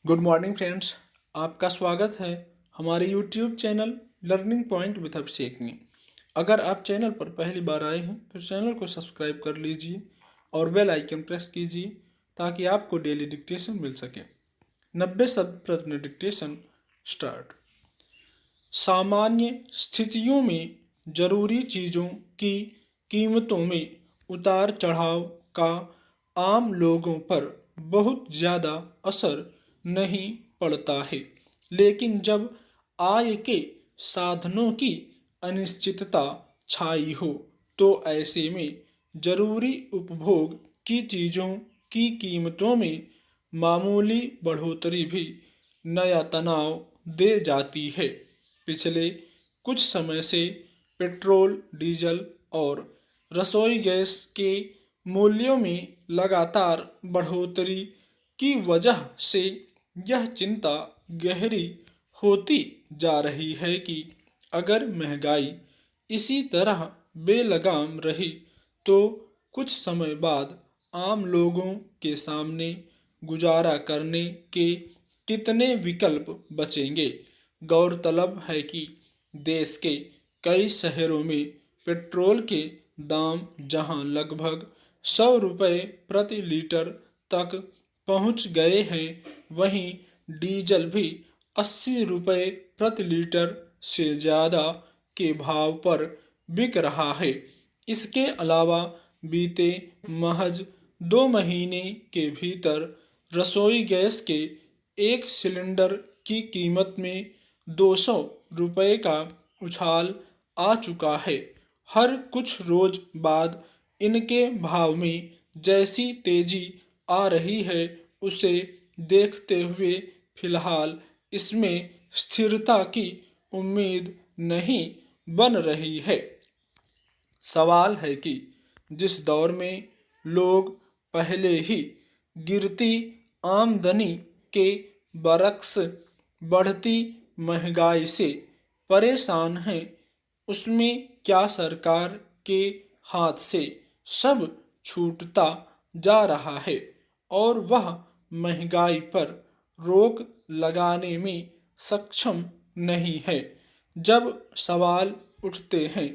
Good morning friends. आपका स्वागत है हमारे YouTube channel learning point with Abhishek में। अगर आप चैनल पर पहली बार आए हैं तो चैनल को सब्सक्राइब कर लीजिए और बेल आइकन प्रेस कीजिए ताकि आपको डेली डिक्टेशन मिल सके। 90 शब्द प्रति डिक्टेशन स्टार्ट। सामान्य स्थितियों में जरूरी चीज़ों की कीमतों में उतार चढ़ाव का आम लोगों पर बहुत ज़्यादा असर नहीं पड़ता है, लेकिन जब आय के साधनों की अनिश्चितता छाई हो तो ऐसे में जरूरी उपभोग की चीज़ों की कीमतों में मामूली बढ़ोतरी भी नया तनाव दे जाती है। पिछले कुछ समय से पेट्रोल, डीजल और रसोई गैस के मूल्यों में लगातार बढ़ोतरी की वजह से यह चिंता गहरी होती जा रही है कि अगर महंगाई इसी तरह बेलगाम रही तो कुछ समय बाद आम लोगों के सामने गुजारा करने के कितने विकल्प बचेंगे। गौरतलब है कि देश के कई शहरों में पेट्रोल के दाम जहां लगभग 100 रुपये प्रति लीटर तक पहुंच गए हैं, वहीं डीजल भी 80 रुपये प्रति लीटर से ज़्यादा के भाव पर बिक रहा है। इसके अलावा बीते महज 2 महीने के भीतर रसोई गैस के एक सिलेंडर की कीमत में 200 रुपये का उछाल आ चुका है। हर कुछ रोज बाद इनके भाव में जैसी तेजी आ रही है, उसे देखते हुए फिलहाल इसमें स्थिरता की उम्मीद नहीं बन रही है। सवाल है कि जिस दौर में लोग पहले ही गिरती आमदनी के बरक्स बढ़ती महंगाई से परेशान हैं, उसमें क्या सरकार के हाथ से सब छूटता जा रहा है और वह महंगाई पर रोक लगाने में सक्षम नहीं है। जब सवाल उठते हैं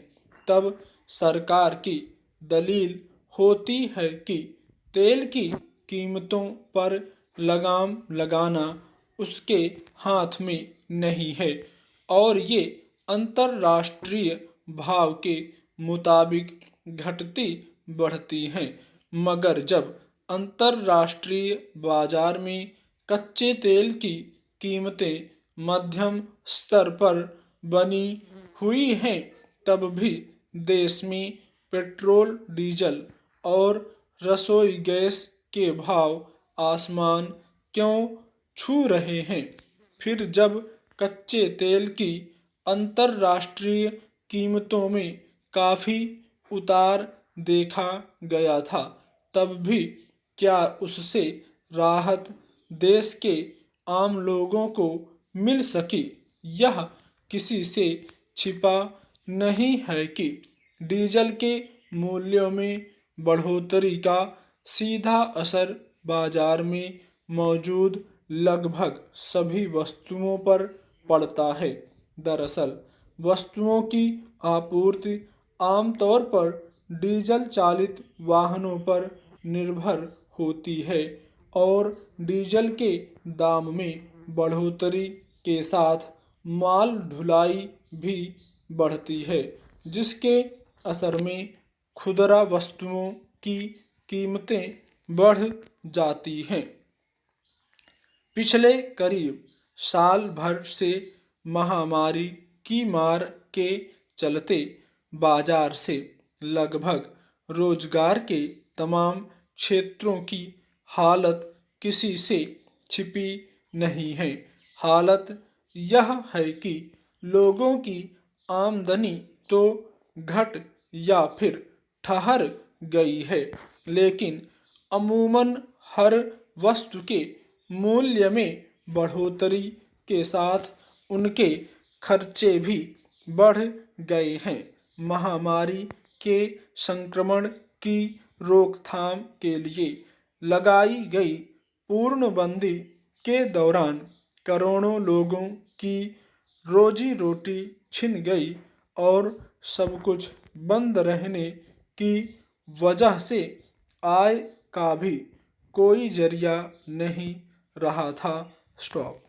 तब सरकार की दलील होती है कि तेल की कीमतों पर लगाम लगाना उसके हाथ में नहीं है और ये अंतर्राष्ट्रीय भाव के मुताबिक घटती बढ़ती हैं। मगर जब अंतर्राष्ट्रीय बाजार में कच्चे तेल की कीमतें मध्यम स्तर पर बनी हुई हैं, तब भी देश में पेट्रोल, डीजल और रसोई गैस के भाव आसमान क्यों छू रहे हैं। फिर जब कच्चे तेल की अंतर्राष्ट्रीय कीमतों में काफ़ी उतार देखा गया था, तब भी क्या उससे राहत देश के आम लोगों को मिल सकी। यह किसी से छिपा नहीं है कि डीजल के मूल्यों में बढ़ोतरी का सीधा असर बाजार में मौजूद लगभग सभी वस्तुओं पर पड़ता है। दरअसल वस्तुओं की आपूर्ति आमतौर पर डीजल चालित वाहनों पर निर्भर होती है और डीजल के दाम में बढ़ोतरी के साथ माल ढुलाई भी बढ़ती है, जिसके असर में खुदरा वस्तुओं की कीमतें बढ़ जाती हैं। पिछले करीब साल भर से महामारी की मार के चलते बाजार से लगभग रोजगार के तमाम क्षेत्रों की हालत किसी से छिपी नहीं है। हालत यह है कि लोगों की आमदनी तो घट या फिर ठहर गई है, लेकिन अमूमन हर वस्तु के मूल्य में बढ़ोतरी के साथ उनके खर्चे भी बढ़ गए हैं। महामारी के संक्रमण की रोकथाम के लिए लगाई गई पूर्णबंदी के दौरान करोड़ों लोगों की रोजी रोटी छिन गई और सब कुछ बंद रहने की वजह से आय का भी कोई जरिया नहीं रहा था। स्टॉप।